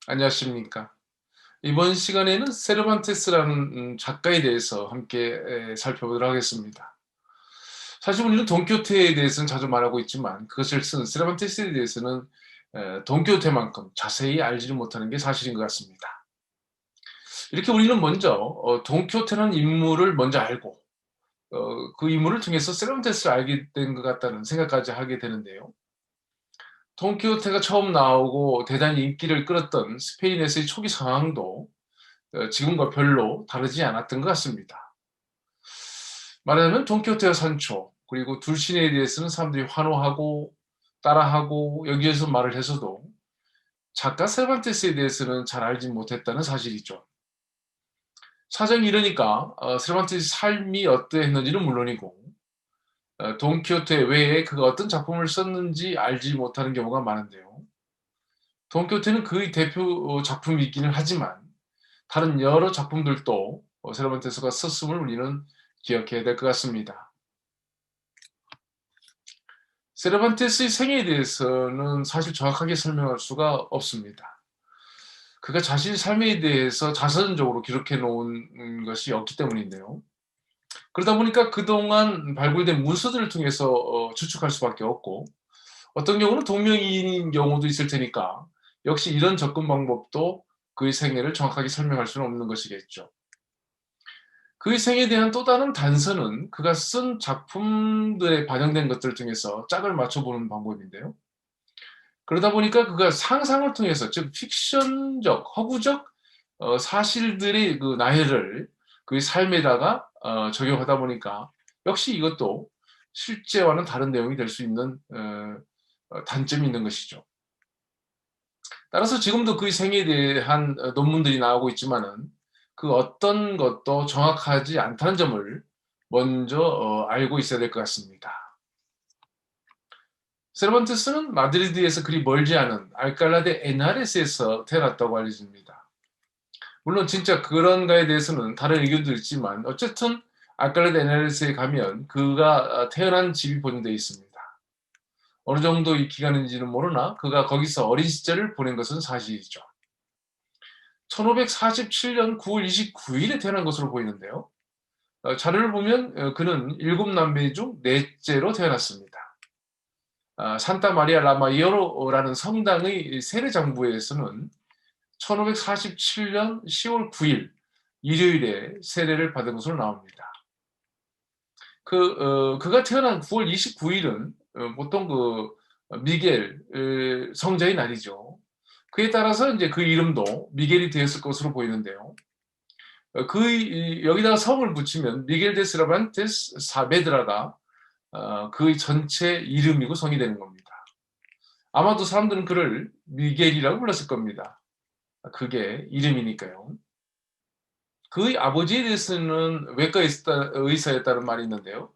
안녕하십니까. 이번 시간에는 세르반테스라는 작가에 대해서 함께 살펴보도록 하겠습니다. 사실 우리는 돈키호테에 대해서는 자주 말하고 있지만 그것을 쓴 세르반테스에 대해서는 돈키호테만큼 자세히 알지를 못하는 게 사실인 것 같습니다. 이렇게 우리는 먼저 돈키호테라는 인물을 먼저 알고 그 인물을 통해서 세르반테스를 알게 된 것 같다는 생각까지 하게 되는데요. 돈키호테가 처음 나오고 대단히 인기를 끌었던 스페인에서의 초기 상황도 지금과 별로 다르지 않았던 것 같습니다. 말하자면 돈키호테와 산초 그리고 둘신에 대해서는 사람들이 환호하고 따라하고 여기에서 말을 해서도 작가 세르반테스에 대해서는 잘 알지 못했다는 사실이죠. 사정이 이러니까 세르반테스의 삶이 어떠했는지는 물론이고 돈키호테 외에 그가 어떤 작품을 썼는지 알지 못하는 경우가 많은데요. 돈키호테는 그의 대표 작품이 있기는 하지만 다른 여러 작품들도 세르반테스가 썼음을 우리는 기억해야 될 것 같습니다. 세르반테스의 생애에 대해서는 사실 정확하게 설명할 수가 없습니다. 그가 자신의 삶에 대해서 자선적으로 기록해 놓은 것이 없기 때문인데요. 그러다 보니까 그동안 발굴된 문서들을 통해서 추측할 수밖에 없고 어떤 경우는 동명이인인 경우도 있을 테니까 역시 이런 접근 방법도 그의 생애를 정확하게 설명할 수는 없는 것이겠죠. 그의 생에 대한 또 다른 단서는 그가 쓴 작품들에 반영된 것들을 통해서 짝을 맞춰보는 방법인데요. 그러다 보니까 그가 상상을 통해서 즉 픽션적, 허구적 사실들의 그 나열을 그의 삶에다가 적용하다 보니까 역시 이것도 실제와는 다른 내용이 될 수 있는 단점이 있는 것이죠. 따라서 지금도 그의 생에 대한 논문들이 나오고 있지만은 그 어떤 것도 정확하지 않다는 점을 먼저 알고 있어야 될 것 같습니다. 세르반테스는 마드리드에서 그리 멀지 않은 알칼라 데 에나레스에서 태어났다고 알려집니다. 물론 진짜 그런가에 대해서는 다른 의견도 있지만 어쨌든 알칼라 데 에나레스에 가면 그가 태어난 집이 본인되어 있습니다. 어느 정도의 기간인지는 모르나 그가 거기서 어린 시절을 보낸 것은 사실이죠. 1547년 9월 29일에 태어난 것으로 보이는데요. 자료를 보면 그는 일곱 남매 중 넷째로 태어났습니다. 산타 마리아 라마이어로라는 성당의 세례장부에서는 1547년 10월 9일 일요일에 세례를 받은 것으로 나옵니다. 그가 태어난 9월 29일은 보통 그 미겔 성자의 날이죠. 그에 따라서 이제 그 이름도 미겔이 되었을 것으로 보이는데요. 여기다가 성을 붙이면 미겔 데 세르반테스 사베드라가 그의 전체 이름이고 성이 되는 겁니다. 아마도 사람들은 그를 미겔이라고 불렀을 겁니다. 그게 이름이니까요. 그의 아버지에 대해서는 외과 의사였다는 말이 있는데요.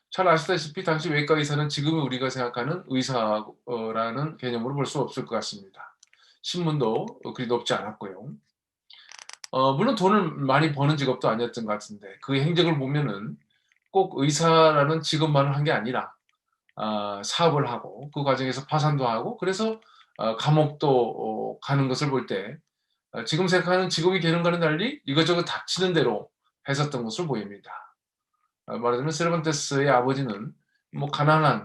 잘 아시다시피 당시 외과 의사는 지금 우리가 생각하는 의사라는 개념으로 볼 수 없을 것 같습니다. 신분도 그리 높지 않았고요. 물론 돈을 많이 버는 직업도 아니었던 것 같은데 그의 행적을 보면은 꼭 의사라는 직업만을 한 게 아니라 사업을 하고 그 과정에서 파산도 하고 그래서 감옥도 가는 것을 볼 때 지금 생각하는 직업의 개념과는 달리 이것저것 닥치는 대로 했었던 것으로 보입니다. 말하자면 세르반테스의 아버지는 뭐 가난한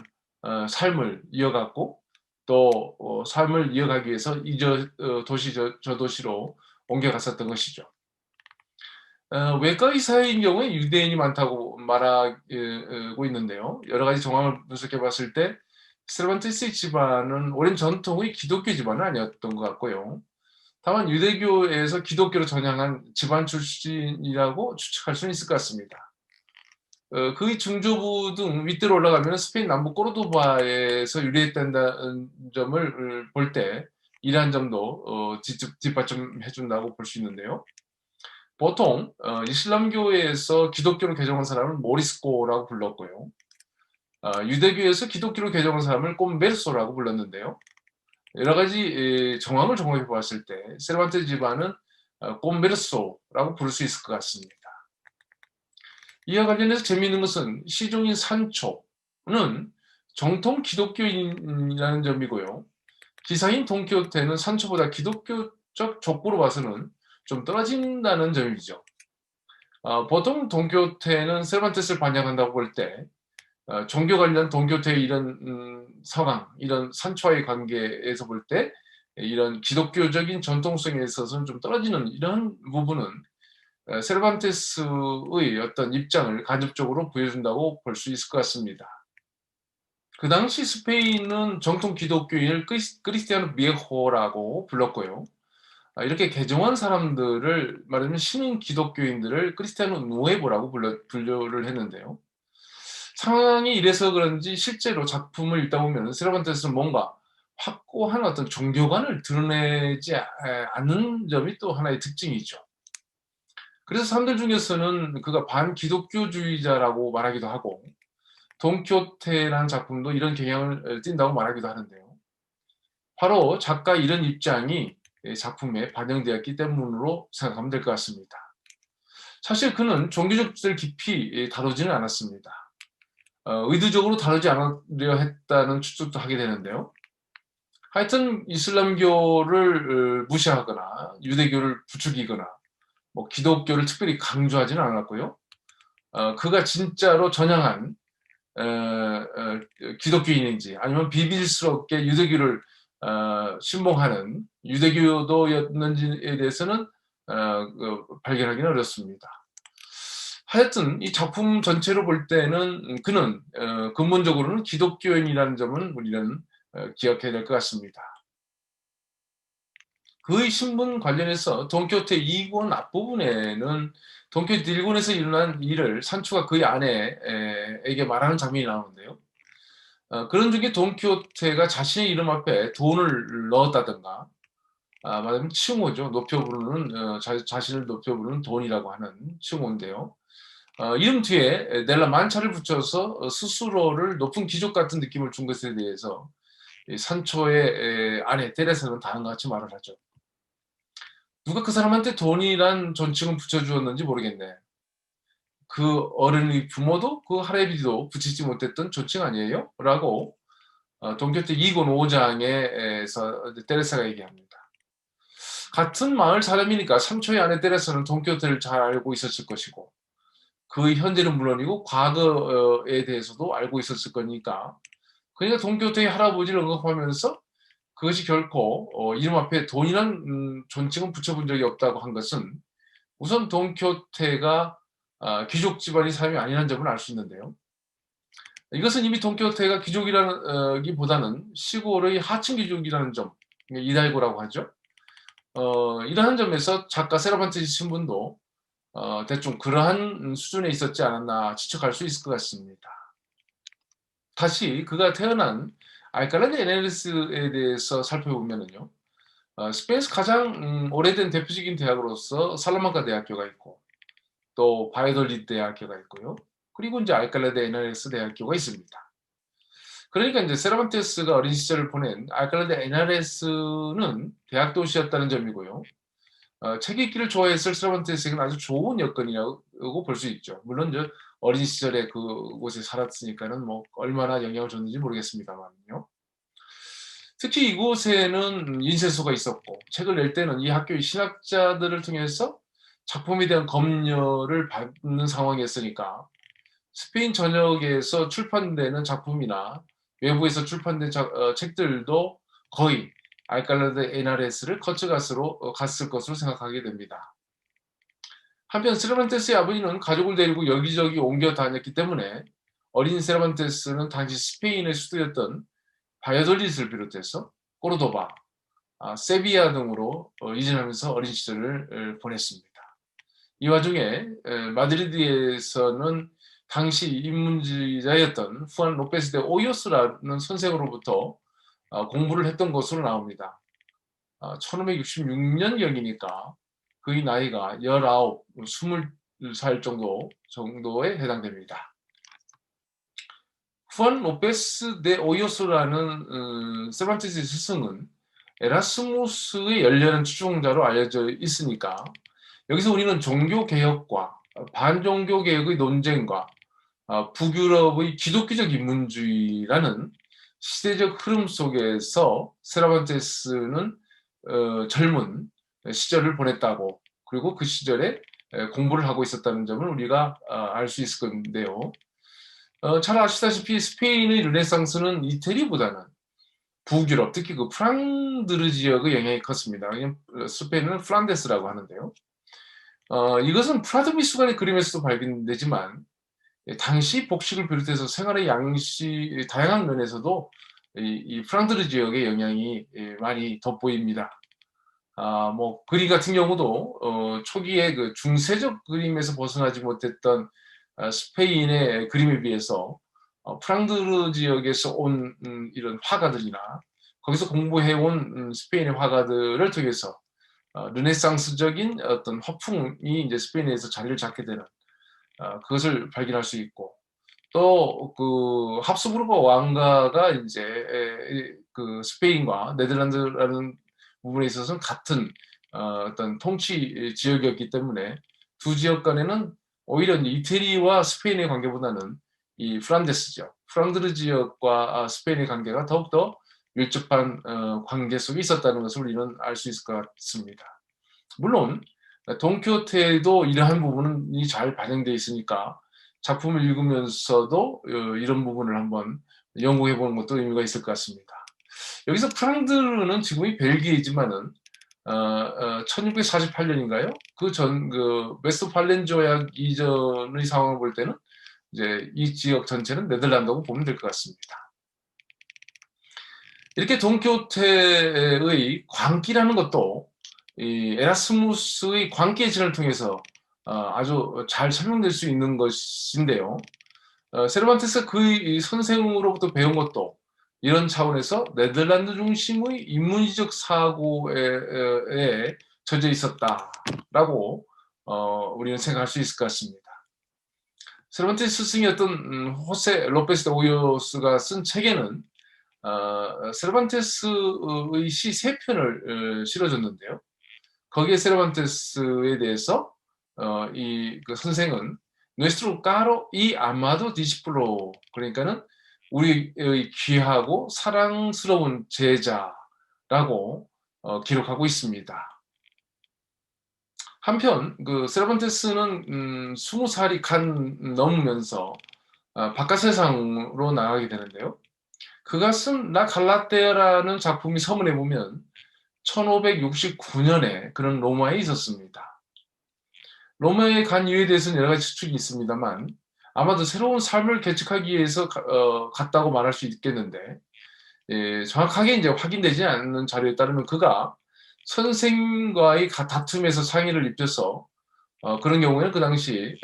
삶을 이어갔고 또 삶을 이어가기 위해서 도시 저 도시로 옮겨갔었던 것이죠. 외과 의사인 경우에 유대인이 많다고 말하고 있는데요. 여러 가지 정황을 분석해 봤을 때 세르반테스의 집안은 오랜 전통의 기독교 집안은 아니었던 것 같고요. 다만 유대교에서 기독교로 전향한 집안 출신이라고 추측할 수는 있을 것 같습니다. 그의 증조부 등 윗대로 올라가면 스페인 남부 꼬르도바에서 유래했다는 점을 볼 때 이러한 점도 뒷받침해 준다고 볼 수 있는데요. 보통 이슬람교에서 기독교로 개종한 사람을 모리스코라고 불렀고요. 유대교에서 기독교로 개종한 사람을 꼼베르소라고 불렀는데요. 여러 가지 정황을 종합해 봤을 때 세르반테 집안은 꼼베르소라고 부를 수 있을 것 같습니다. 이와 관련해서 재미있는 것은 시종인 산초는 정통 기독교인이라는 점이고요. 기사인 돈키호테는 산초보다 기독교 기독교적 족보로 봐서는 좀 떨어진다는 점이죠. 보통 동교태는 세르반테스를 반영한다고 볼 때 종교 관련 동교태의 이런 상황, 이런 산초와의 관계에서 볼 때 이런 기독교적인 전통성에 있어서는 좀 떨어지는 이런 부분은 세르반테스의 어떤 입장을 간접적으로 보여준다고 볼 수 있을 것 같습니다. 그 당시 스페인은 정통 기독교인을 크리스티아노 비에호라고 불렀고요. 이렇게 개종한 사람들을 말하자면 신흥 기독교인들을 크리스티아노 누에보라고 분류를 했는데요. 상황이 이래서 그런지 실제로 작품을 읽다 보면 세르반테스는 뭔가 확고한 어떤 종교관을 드러내지 않는 점이 또 하나의 특징이죠. 그래서 사람들 중에서는 그가 반기독교주의자라고 말하기도 하고 돈키호테라는 작품도 이런 경향을 띈다고 말하기도 하는데요. 바로 작가 이런 입장이 작품에 반영되었기 때문으로 생각하면 될 것 같습니다. 사실 그는 종교적 주제를 깊이 다루지는 않았습니다. 의도적으로 다루지 않으려 했다는 추측도 하게 되는데요. 하여튼 이슬람교를 무시하거나 유대교를 부추기거나 뭐 기독교를 특별히 강조하지는 않았고요. 그가 진짜로 전향한 기독교인인지 아니면 비밀스럽게 유대교를 신봉하는 유대교도였는지에 대해서는 발견하기는 어렵습니다. 하여튼 이 작품 전체로 볼 때는 그는 근본적으로는 기독교인이라는 점은 우리는 기억해야 될 것 같습니다. 그의 신분 관련해서 돈키호테 2권 앞부분에는 돈키호테 1권에서 일어난 일을 산초가 그의 아내에게 말하는 장면이 나오는데요. 그런 중에 돈키호테가 자신의 이름 앞에 돈을 넣었다든가 말하자면 칭호죠. 높여 부르는 자신을 높여 부르는 돈이라고 하는 칭호인데요. 이름 뒤에 넬라 만차를 붙여서 스스로를 높은 귀족 같은 느낌을 준 것에 대해서 산초의 아내 테레사는 다음과 같이 말을 하죠. 누가 그 사람한테 돈이란 존칭을 붙여주었는지 모르겠네. 그 어른의 부모도 그 할아버지도 붙이지 못했던 존칭 아니에요? 라고 동교태 2권 5장에서 테레사가 얘기합니다. 같은 마을 사람이니까 삼초의 아내 테레사는 동교태를 잘 알고 있었을 것이고 그의 현재는 물론이고 과거에 대해서도 알고 있었을 거니까 그러니까 동교태의 할아버지를 언급하면서 그것이 결코 이름 앞에 돈이란 존칭은 붙여본 적이 없다고 한 것은 우선 돈키호테가 귀족 집안의 사람이 아니라는 점을 알 수 있는데요. 이것은 이미 돈키호테가 귀족이라기보다는 시골의 하층 귀족이라는 점, 이달고라고 하죠. 이러한 점에서 작가 세르반테스 신분도 대충 그러한 수준에 있었지 않았나 추측할 수 있을 것 같습니다. 다시 그가 태어난 알칼라 데 에네르스에 대해서 살펴보면요. 스페인에서 가장 오래된 대표적인 대학으로서 살라만카 대학교가 있고 또 바이돌리드 대학교가 있고요. 그리고 이제 알칼라 데 에나레스 대학교가 있습니다. 그러니까 이제 세르반테스가 어린 시절을 보낸 알칼라 데 에나레스는 대학 도시였다는 점이고요. 책 읽기를 좋아했을 세르반테스에게는 아주 좋은 여건이라고 볼 수 있죠. 물론 이제 어린 시절에 그곳에 살았으니까는 뭐 얼마나 영향을 줬는지 모르겠습니다만요. 특히 이곳에는 인쇄소가 있었고 책을 낼 때는 이 학교의 신학자들을 통해서 작품에 대한 검열을 받는 상황이었으니까 스페인 전역에서 출판되는 작품이나 외부에서 출판된 책들도 거의 알칼라 데 에나레스를 갔을 것으로 생각하게 됩니다. 한편 세르반테스의 아버지는 가족을 데리고 여기저기 옮겨 다녔기 때문에 어린 세르반테스는 당시 스페인의 수도였던 바야돌리드를 비롯해서 꼬르도바, 세비야 등으로 이전하면서 어린 시절을 보냈습니다. 이 와중에 마드리드에서는 당시 인문지자였던 후안 로페스 데 오요스라는 선생으로부터 공부를 했던 것으로 나옵니다. 1566년경이니까 그의 나이가 19, 20살 정도에 해당됩니다. 후안 로페스 데 오요스라는 세르반테스의 스승은 에라스무스의 열렬한 추종자로 알려져 있으니까 여기서 우리는 종교개혁과 반종교개혁의 논쟁과 북유럽의 기독교적 인문주의라는 시대적 흐름 속에서 세르반테스는 젊은 시절을 보냈다고, 그리고 그 시절에 공부를 하고 있었다는 점을 우리가 알 수 있을 건데요. 잘 아시다시피 스페인의 르네상스는 이태리보다는 북유럽, 특히 그 프랑드르 지역의 영향이 컸습니다. 왜냐하면 스페인은 플란데스라고 하는데요. 이것은 프라도 미술관의 그림에서도 발견되지만 당시 복식을 비롯해서 생활의 양식 다양한 면에서도 이 프랑드르 지역의 영향이 많이 돋보입니다. 뭐 그림 같은 경우도 초기에 그 중세적 그림에서 벗어나지 못했던 스페인의 그림에 비해서 프랑드르 지역에서 온 이런 화가들이나 거기서 공부해온 스페인의 화가들을 통해서 르네상스적인 어떤 화풍이 이제 스페인에서 자리를 잡게 되는 그것을 발견할 수 있고, 또 그 합스부르크 왕가가 이제 그 스페인과 네덜란드라는 부분에 있어서는 같은 어떤 통치 지역이었기 때문에 두 지역 간에는 오히려 이태리와 스페인의 관계보다는 이 플란데스죠, 프랑드르 지역과 스페인의 관계가 더욱더 밀접한 관계 속에 있었다는 것을 우리는 알 수 있을 것 같습니다. 물론 돈키호테도 이러한 부분이 잘 반영되어 있으니까 작품을 읽으면서도 이런 부분을 한번 연구해 보는 것도 의미가 있을 것 같습니다. 여기서 프랑드르는 지금이 벨기에지만은 1648년인가요? 그 웨스트팔렌 조약 이전의 상황을 볼 때는 이제 이 지역 전체는 네덜란드라고 보면 될 것 같습니다. 이렇게 돈키호테의 광기라는 것도 이 에라스무스의 광기의 진을 통해서 아주 잘 설명될 수 있는 것인데요. 세르반테스가 그 선생으로부터 배운 것도 이런 차원에서 네덜란드 중심의 인문지적 사고에 젖어 있었다라고 우리는 생각할 수 있을 것 같습니다. 세르반테스 스승이 어떤 호세 로페스 데 오요스가 쓴 책에는 세르반테스의 시 세 편을 실어줬는데요. 거기에 세르반테스에 대해서 그 선생은 nuestro caro y amado discípulo, 그러니까는 우리의 귀하고 사랑스러운 제자라고 기록하고 있습니다. 한편 그 세르반테스는 20살이 넘으면서 바깥 세상으로 나가게 되는데요. 그가 쓴 라 갈라테아라는 작품이 서문에 보면 1569년에 그는 로마에 있었습니다. 로마에 간 이유에 대해서는 여러 가지 추측이 있습니다만 아마도 새로운 삶을 개척하기 위해서 갔다고 말할 수 있겠는데, 정확하게 이제 확인되지 않는 자료에 따르면 그가 선생과의 다툼에서 상의를 입혀서 그런 경우에는 그 당시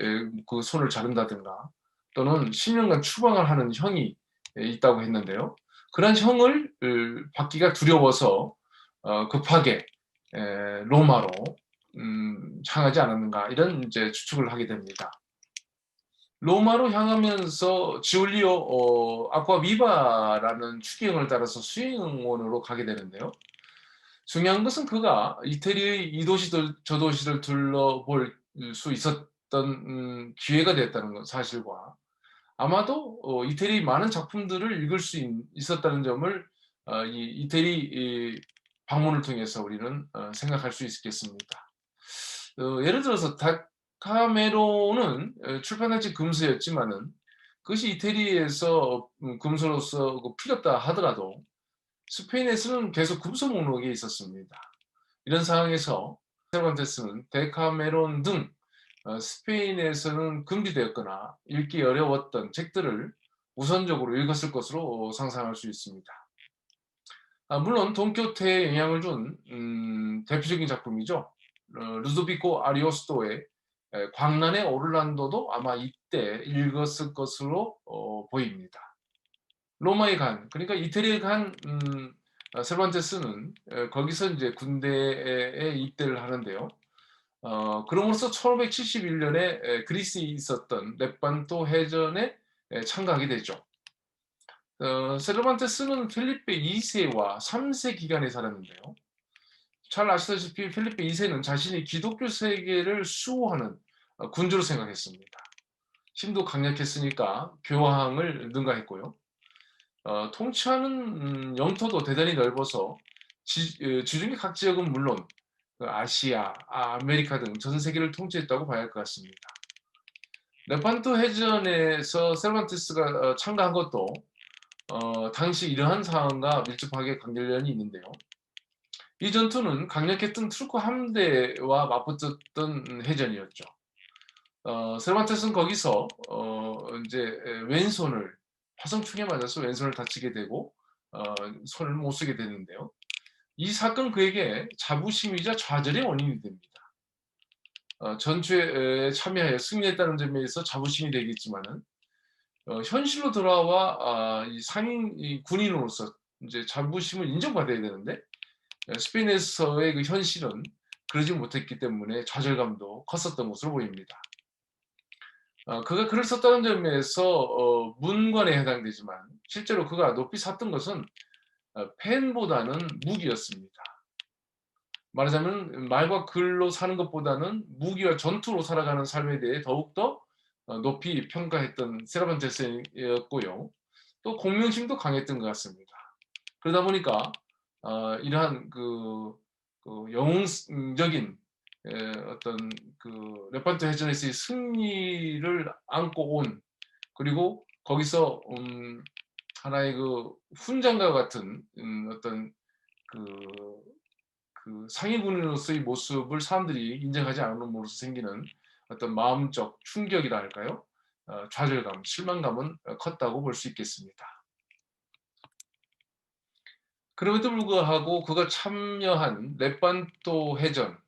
그 손을 자른다든가 또는 10년간 추방을 하는 형이 있다고 했는데요. 그런 형을 받기가 두려워서 급하게 로마로 향하지 않았는가, 이런 이제 추측을 하게 됩니다. 로마로 향하면서 지올리오 아쿠아비바라는 추기경을 따라서 수행원으로 가게 되는데요. 중요한 것은 그가 이태리의 이 도시들 저 도시를 둘러볼 수 있었던 기회가 됐다는 사실과 아마도 이태리 많은 작품들을 읽을 수 있었다는 점을 이 이태리 방문을 통해서 우리는 생각할 수 있겠습니다. 예를 들어서 다카메론은 출판단지 금서였지만은 그것이 이태리에서 금서로서 필요했다 하더라도 스페인에서는 계속 금서 목록에 있었습니다. 이런 상황에서 세르반테스는 데카메론 등 스페인에서는 금지되었거나 읽기 어려웠던 책들을 우선적으로 읽었을 것으로 상상할 수 있습니다. 물론 돈키호테에 영향을 준 대표적인 작품이죠. 루도비코 아리오스토의 광란의 오를란도도 아마 이때 읽었을 것으로 보입니다. 로마에 간, 그러니까 이태리에 간 세르반테스는 거기서 이제 군대에 입대를 하는데요. 그럼으로써 1571년에 그리스에 있었던 레판토 해전에 참가하게 되죠. 세르반테스는 필리페 2세와 3세 기간에 살았는데요. 잘 아시다시피 필리페 2세는 자신이 기독교 세계를 수호하는 군주로 생각했습니다. 힘도 강력했으니까 교황을 능가했고요. 통치하는 영토도 대단히 넓어서 지중해 각 지역은 물론 그 아시아, 아메리카 등 전 세계를 통치했다고 봐야 할 것 같습니다. 레판토 해전에서 세르반테스가 참가한 것도 당시 이러한 상황과 밀접하게 관련이 있는데요. 이 전투는 강력했던 투르크 함대와 맞붙었던 해전이었죠. 세르반테스는 거기서 이제 왼손을 화성총에 맞아서 왼손을 다치게 되고 손을 못 쓰게 되는데요. 이 사건은 그에게 자부심이자 좌절의 원인이 됩니다. 전투에 참여하여 승리했다는 점에 있어 자부심이 되겠지만은 현실로 돌아와 이 상인 이 군인으로서 이제 자부심을 인정받아야 되는데 스페인에서의 그 현실은 그러지 못했기 때문에 좌절감도 컸었던 것으로 보입니다. 그가 글을 썼다는 점에서 문관에 해당되지만 실제로 그가 높이 샀던 것은 펜보다는 무기였습니다. 말하자면 말과 글로 사는 것보다는 무기와 전투로 살아가는 삶에 대해 더욱더 높이 평가했던 세르반테스였고요. 또 공명심도 강했던 것 같습니다. 그러다 보니까 이러한 그 영웅적인 어떤 그 레판토 해전에서의 승리를 안고 온 그리고 거기서 하나의 그 훈장과 같은 어떤 그, 그 상위군으로서의 모습을 사람들이 인정하지 않음으로써 생기는 어떤 마음적 충격이라 할까요? 좌절감, 실망감은 컸다고 볼 수 있겠습니다. 그럼에도 불구하고 그가 참여한 레판토 해전,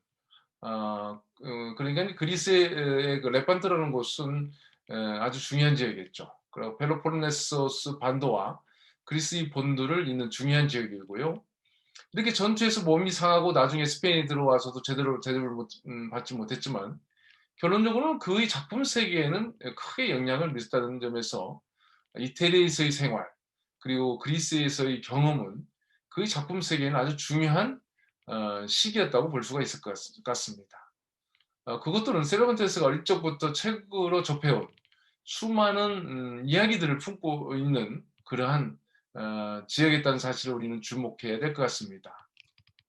그러니까 그리스의 그 레판토라는 곳은 아주 중요한 지역이었죠. 그리고 펠로폰네소스 반도와 그리스의 본도를 잇는 중요한 지역이고요. 이렇게 전투에서 몸이 상하고 나중에 스페인에 들어와서도 제대로 받지 못했지만 결론적으로는 그의 작품 세계에는 크게 영향을 미쳤다는 점에서 이태리에서의 생활 그리고 그리스에서의 경험은 그의 작품 세계에는 아주 중요한 시기였다고 볼 수가 있을 것 같습니다. 그것들은 세르반테스가 어릴 적부터 책으로 접해온 수많은 이야기들을 품고 있는 그러한 지역이었다는 사실을 우리는 주목해야 될 것 같습니다.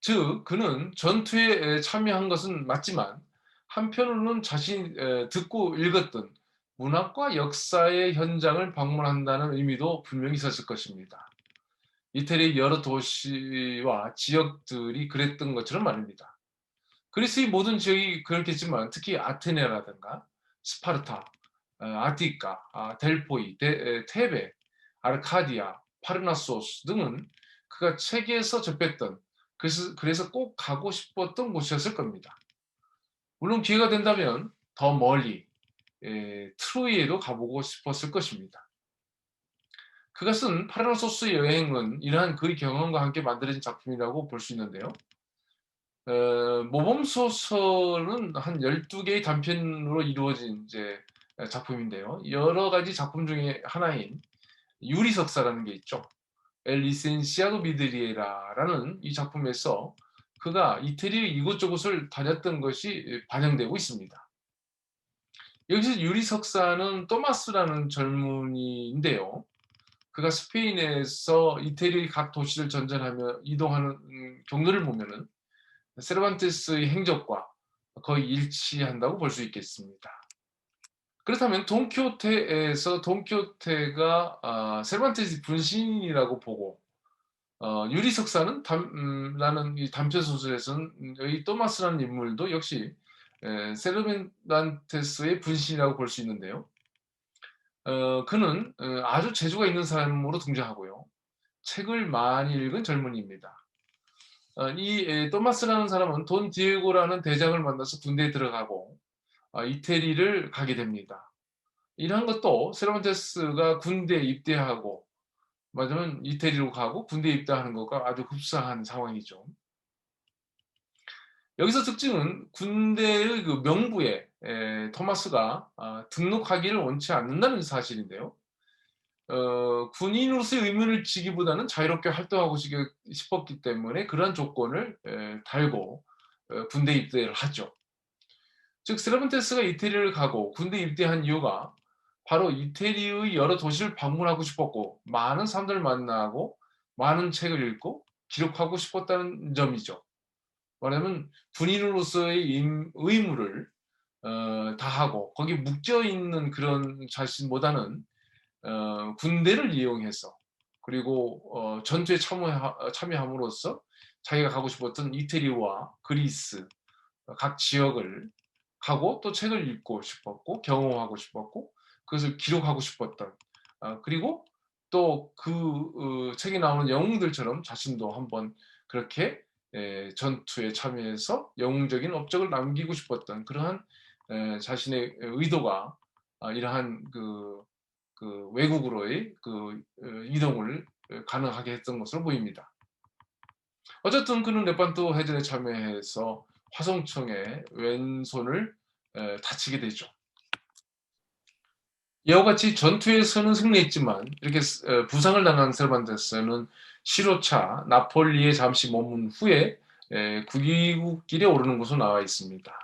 즉 그는 전투에 참여한 것은 맞지만 한편으로는 자신이 듣고 읽었던 문학과 역사의 현장을 방문한다는 의미도 분명히 있었을 것입니다. 이태리의 여러 도시와 지역들이 그랬던 것처럼 말입니다. 그리스의 모든 지역이 그렇겠지만 특히 아테네라든가 스파르타, 아티카, 델포이, 테베, 아르카디아, 파르나소스 등은 그가 책에서 접했던 그래서 꼭 가고 싶었던 곳이었을 겁니다. 물론 기회가 된다면 더 멀리 트로이에도 가보고 싶었을 것입니다. 그가 쓴 파르나소스 여행은 이러한 그의 경험과 함께 만들어진 작품이라고 볼 수 있는데요. 모범 소설은 한 12개의 단편으로 이루어진 이제 작품인데요. 여러 가지 작품 중에 하나인 유리석사라는 게 있죠. 엘 리센시아도 미드리에라라는 이 작품에서 그가 이태리 이곳저곳을 다녔던 것이 반영되고 있습니다. 여기서 유리석사는 토마스라는 젊은이인데요. 그가 스페인에서 이태리 각 도시를 전전하며 이동하는 경로를 보면은 세르반테스의 행적과 거의 일치한다고 볼 수 있겠습니다. 그렇다면 돈키호테에서 돈키호테가 세르반테스의 분신이라고 보고 유리석사는 라는 이 단편 소설에서는 이 토마스라는 인물도 역시 세르반테스의 분신이라고 볼 수 있는데요. 그는 아주 재주가 있는 사람으로 등장하고요. 책을 많이 읽은 젊은이입니다. 이 토마스라는 사람은 돈 디에고라는 대장을 만나서 군대에 들어가고 이태리를 가게 됩니다. 이러한 것도 세르반테스가 군대에 입대하고 맞으면 이태리로 가고 군대에 입대하는 것과 아주 흡사한 상황이죠. 여기서 특징은 군대의 그 명부에 토마스가 등록하기를 원치 않는다는 사실인데요. 군인으로서의 의무를 지기보다는 자유롭게 활동하고 싶었기 때문에 그러한 조건을 달고 군대 입대를 하죠. 즉 세르반테스가 이태리를 가고 군대 입대한 이유가 바로 이태리의 여러 도시를 방문하고 싶었고 많은 사람들을 만나고 많은 책을 읽고 기록하고 싶었다는 점이죠. 말하자면 군인으로서의 의무를 다하고 거기에 묶여 있는 그런 자신보다는 군대를 이용해서 그리고 전투에 참여함으로써 자기가 가고 싶었던 이태리와 그리스 각 지역을 가고 또 책을 읽고 싶었고 경험하고 싶었고 그것을 기록하고 싶었던 그리고 또 그 책에 나오는 영웅들처럼 자신도 한번 그렇게 전투에 참여해서 영웅적인 업적을 남기고 싶었던 그러한 자신의 의도가 이러한 그 외국으로의 이동을 가능하게 했던 것으로 보입니다. 어쨌든 그는 레판토 해전에 참여해서 화성청의 왼손을 다치게 되죠. 이와 같이 전투에서는 승리했지만 이렇게 부상을 당한 세르반테스는 시로차 나폴리에 잠시 머문 후에 귀국길에 오르는 것으로 나와 있습니다.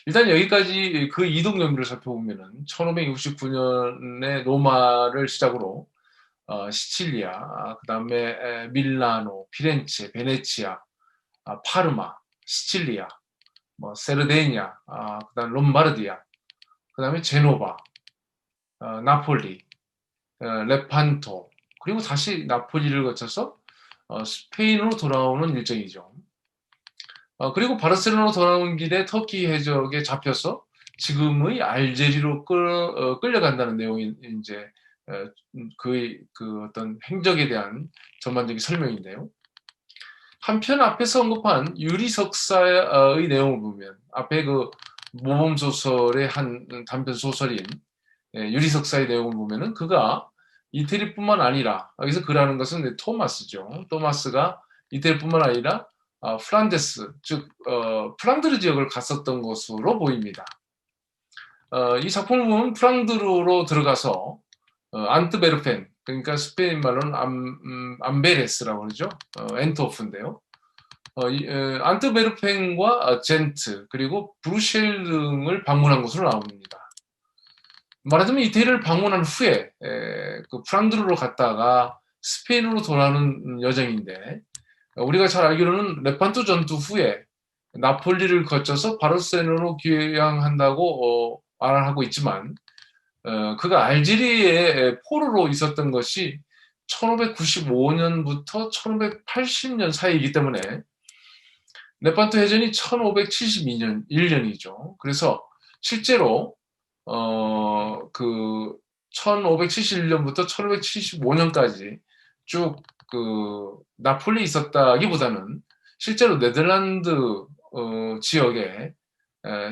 일단 여기까지 그 이동 경로를 살펴보면은 1569년에 로마를 시작으로 시칠리아, 그 다음에 밀라노, 피렌체, 베네치아, 파르마, 시칠리아, 뭐 세르데니아, 그다음 롬바르디아, 그다음에 제노바, 나폴리, 레판토, 그리고 다시 나폴리를 거쳐서 스페인으로 돌아오는 일정이죠. 그리고 바르셀로나로 돌아오는 길에 터키 해적에 잡혀서 지금의 알제리로 끌려간다는 내용이 이제 그 어떤 행적에 대한 전반적인 설명인데요. 한편 앞에서 언급한 유리석사의 내용을 보면 앞에 그 모범 소설의 한 단편 소설인 유리석사의 내용을 보면은 그가 이태리뿐만 아니라 여기서 그라는 것은 토마스죠. 토마스가 이태리뿐만 아니라 플란데스 즉 플랑드르 지역을 갔었던 것으로 보입니다. 이 작품을 보면 플랑드르로 들어가서 안트베르펜 그러니까 스페인 말로는 암베레스라고 그러죠. 엔토프인데요. 안트베르펜과 젠트 그리고 브루셀 등을 방문한 것으로 나옵니다. 말하자면 이태리를 방문한 후에 그 프랑드르로 갔다가 스페인으로 돌아오는 여정인데 우리가 잘 알기로는 레판토 전투 후에 나폴리를 거쳐서 바르셀로나로 귀향한다고 말하고 있지만 그가 알제리에 포로로 있었던 것이 1595년부터 1580년 사이이기 때문에 레판토 해전이 1572년 1년이죠. 그래서 실제로 그 1571년부터 1575년까지 쭉 그 나폴리에 있었다기보다는 실제로 네덜란드 지역에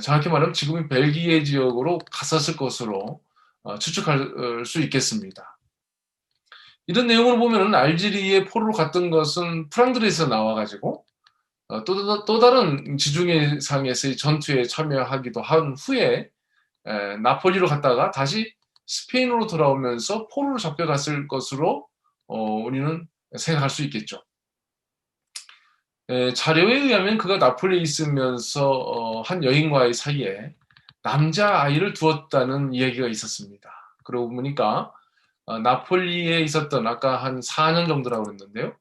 정확히 말하면 지금의 벨기에 지역으로 갔었을 것으로 추측할 수 있겠습니다. 이런 내용을 보면 알제리에 포로로 갔던 것은 프랑드르에서 나와가지고 또 다른 지중해상에서의 전투에 참여하기도 한 후에 나폴리로 갔다가 다시 스페인으로 돌아오면서 포로로 잡혀갔을 것으로 우리는 생각할 수 있겠죠. 자료에 의하면 그가 나폴리에 있으면서 한 여인과의 사이에 남자아이를 두었다는 이야기가 있었습니다. 그러고 보니까 나폴리에 있었던 아까 한 4년 정도라고 그랬는데요.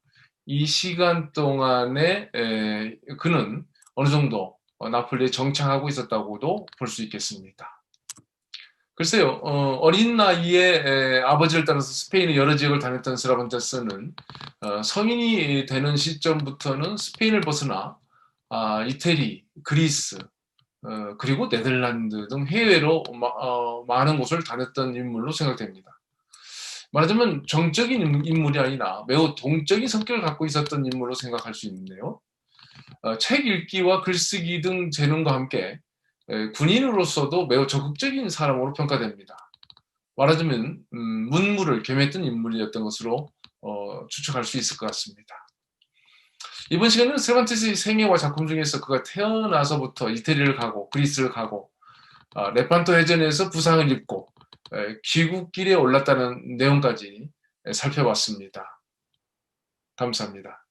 이 시간 동안에 그는 어느 정도 나폴리에 정착하고 있었다고도 볼 수 있겠습니다. 글쎄요, 어린 나이에 아버지를 따라서 스페인의 여러 지역을 다녔던 세라반테스는 성인이 되는 시점부터는 스페인을 벗어나 이태리, 그리스, 그리고 네덜란드 등 해외로 많은 곳을 다녔던 인물로 생각됩니다. 말하자면 정적인 인물이 아니라 매우 동적인 성격을 갖고 있었던 인물로 생각할 수 있는데요. 책 읽기와 글쓰기 등 재능과 함께 군인으로서도 매우 적극적인 사람으로 평가됩니다. 말하자면 문무를 겸했던 인물이었던 것으로 추측할 수 있을 것 같습니다. 이번 시간은 세반테스의 생애와 작품 중에서 그가 태어나서부터 이태리를 가고 그리스를 가고 레판토 해전에서 부상을 입고 귀국길에 올랐다는 내용까지 살펴봤습니다. 감사합니다.